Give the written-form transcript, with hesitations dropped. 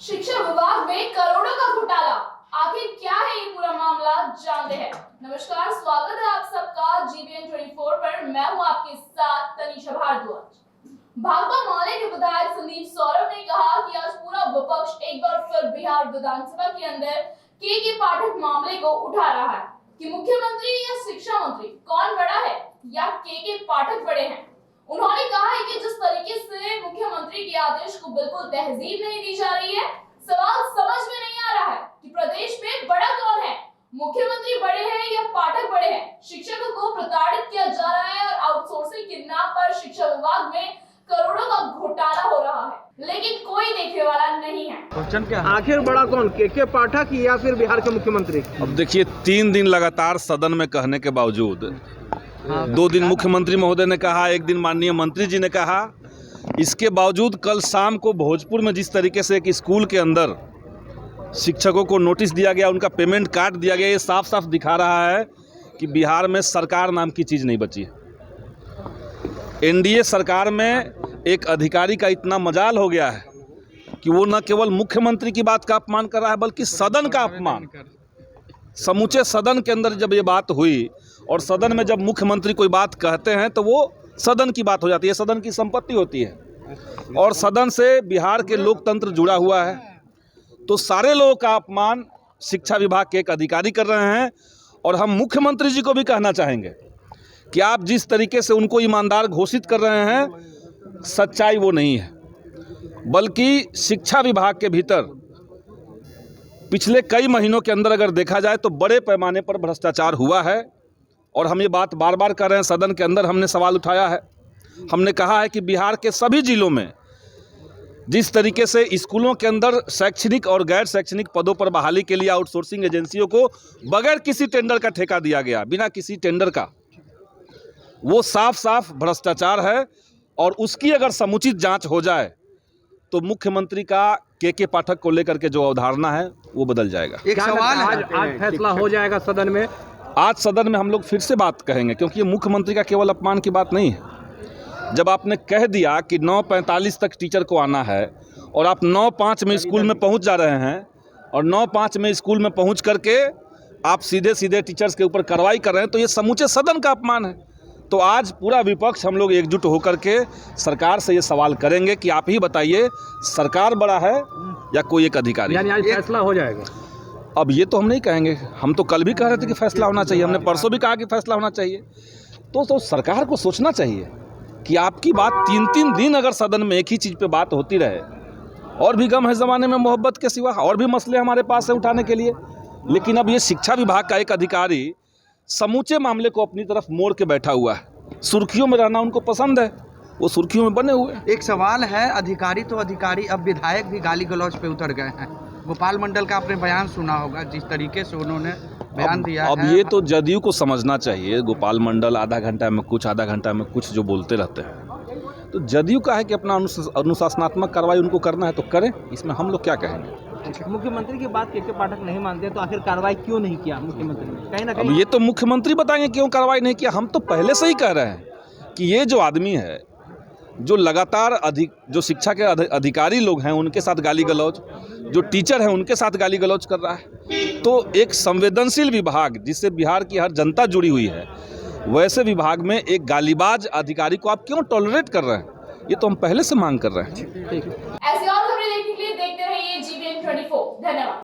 शिक्षा विभाग में करोड़ों का घोटाला, आखिर क्या है ये पूरा मामला, जानते हैं। नमस्कार, स्वागत है आप सबका GBN 24 पर। मैं हूं आपके साथ तनीषा भारद्वाज। भाकपा माले के विधायक संदीप सौरभ ने कहा कि आज पूरा विपक्ष एक बार फिर बिहार विधानसभा के अंदर के पाठक मामले को उठा रहा है कि मुख्यमंत्री या शिक्षा मंत्री कौन बड़ा है या के पाठक बड़े हैं। उन्होंने कहा है कि जिस तरीके से मुख्यमंत्री के आदेश को बिल्कुल तहजीब नहीं दी जा रही है, सवाल समझ में नहीं आ रहा है कि प्रदेश में बड़ा कौन है, मुख्यमंत्री बड़े हैं या पाठक बड़े हैं। शिक्षकों को प्रताड़ित किया जा रहा है और आउटसोर्सिंग के नाम पर शिक्षा विभाग में करोड़ों का घोटाला हो रहा है, लेकिन कोई देखने वाला नहीं है। क्वेश्चन क्या है? आखिर बड़ा कौन, के पाठक या फिर बिहार के मुख्यमंत्री? अब देखिए, 3 दिन लगातार सदन में कहने के बावजूद 2 दिन मुख्यमंत्री महोदय ने कहा, 1 दिन माननीय मंत्री जी ने कहा, इसके बावजूद कल शाम को भोजपुर में जिस तरीके से एक स्कूल के अंदर शिक्षकों को नोटिस दिया गया, उनका पेमेंट काट दिया गया, ये साफ साफ दिखा रहा है कि बिहार में सरकार नाम की चीज़ नहीं बची है। एनडीए सरकार में एक अधिकारी का इतना मजाल हो गया है कि वो न केवल मुख्यमंत्री की बात का अपमान कर रहा है बल्कि सदन का अपमान। समूचे सदन के अंदर जब ये बात हुई और सदन में जब मुख्यमंत्री कोई बात कहते हैं तो वो सदन की बात हो जाती है, सदन की संपत्ति होती है और सदन से बिहार के लोकतंत्र जुड़ा हुआ है। तो सारे लोगों का अपमान शिक्षा विभाग के एक अधिकारी कर रहे हैं और हम मुख्यमंत्री जी को भी कहना चाहेंगे कि आप जिस तरीके से उनको ईमानदार घोषित कर रहे हैं, सच्चाई वो नहीं है, बल्कि शिक्षा विभाग के भीतर पिछले कई महीनों के अंदर अगर देखा जाए तो बड़े पैमाने पर भ्रष्टाचार हुआ है। और हम ये बात बार बार कर रहे हैं, सदन के अंदर हमने सवाल उठाया है, हमने कहा है कि बिहार के सभी जिलों में जिस तरीके से स्कूलों के अंदर शैक्षणिक और गैर शैक्षणिक पदों पर बहाली के लिए आउटसोर्सिंग एजेंसियों को बगैर किसी टेंडर का ठेका दिया गया, बिना किसी टेंडर का, वो साफ साफ भ्रष्टाचार है। और उसकी अगर समुचित जांच हो जाए तो मुख्यमंत्री का के पाठक को लेकर के जो अवधारणा है वो बदल जाएगा। एक सवाल है, आज फैसला हो जाएगा सदन में? आज सदन में हम लोग फिर से बात कहेंगे, क्योंकि ये मुख्यमंत्री का केवल अपमान की बात नहीं है। जब आपने कह दिया कि 9:45 तक टीचर को आना है और आप 9:05 में स्कूल में पहुंच जा रहे हैं और 9:05 में स्कूल में पहुंच करके आप सीधे सीधे टीचर्स के ऊपर कार्रवाई कर रहे हैं, तो ये समूचे सदन का अपमान है। तो आज पूरा विपक्ष हम लोग एकजुट होकर के सरकार से ये सवाल करेंगे कि आप ही बताइए, सरकार बड़ा है या कोई एक अधिकारी? यानी आज फैसला हो जाएगा? अब ये तो हम नहीं कहेंगे, हम तो कल भी कह रहे थे कि फैसला होना चाहिए, हमने परसों भी कहा कि फैसला होना चाहिए। तो सरकार को सोचना चाहिए कि आपकी बात 3-3 दिन अगर सदन में एक ही चीज़ पे बात होती रहे, और भी गम है ज़माने में मोहब्बत के सिवा, और भी मसले हमारे पास है उठाने के लिए, लेकिन अब ये शिक्षा विभाग का एक अधिकारी समूचे मामले को अपनी तरफ मोड़ के बैठा हुआ है। सुर्खियों में रहना उनको पसंद है, वो सुर्खियों में बने हुए हैं। एक सवाल है, अधिकारी तो अधिकारी, अब विधायक भी गाली गलौज पे उतर गए हैं। गोपाल मंडल का आपने बयान सुना होगा, जिस तरीके से उन्होंने बयान दिया है। अब ये तो जदयू को समझना चाहिए। गोपाल मंडल आधा घंटा में कुछ, आधा घंटा में कुछ जो बोलते रहते हैं, तो जदयू का है कि अपना अनुशासनात्मक कार्रवाई उनको करना है तो करें, इसमें हम लोग क्या कहेंगे। मुख्यमंत्री की बात के पाठक नहीं मानते तो आखिर कार्रवाई क्यों नहीं किया मुख्यमंत्री ने? कहीं ना अब ये तो मुख्यमंत्री बताएंगे क्यों कार्रवाई नहीं किया। हम तो पहले से ही कह रहे हैं कि ये जो आदमी है, जो लगातार जो शिक्षा के अधिकारी लोग हैं उनके साथ गाली गलौज, जो टीचर हैं उनके साथ गाली गलौज कर रहा है, तो एक संवेदनशील विभाग जिससे बिहार की हर जनता जुड़ी हुई है, वैसे विभाग में एक गालीबाज अधिकारी को आप क्यों टॉलरेट कर रहे हैं? ये तो हम पहले से मांग कर रहे हैं। ऐसी और खबरें देखने के लिए देखते रहिए GBN 24। धन्यवाद।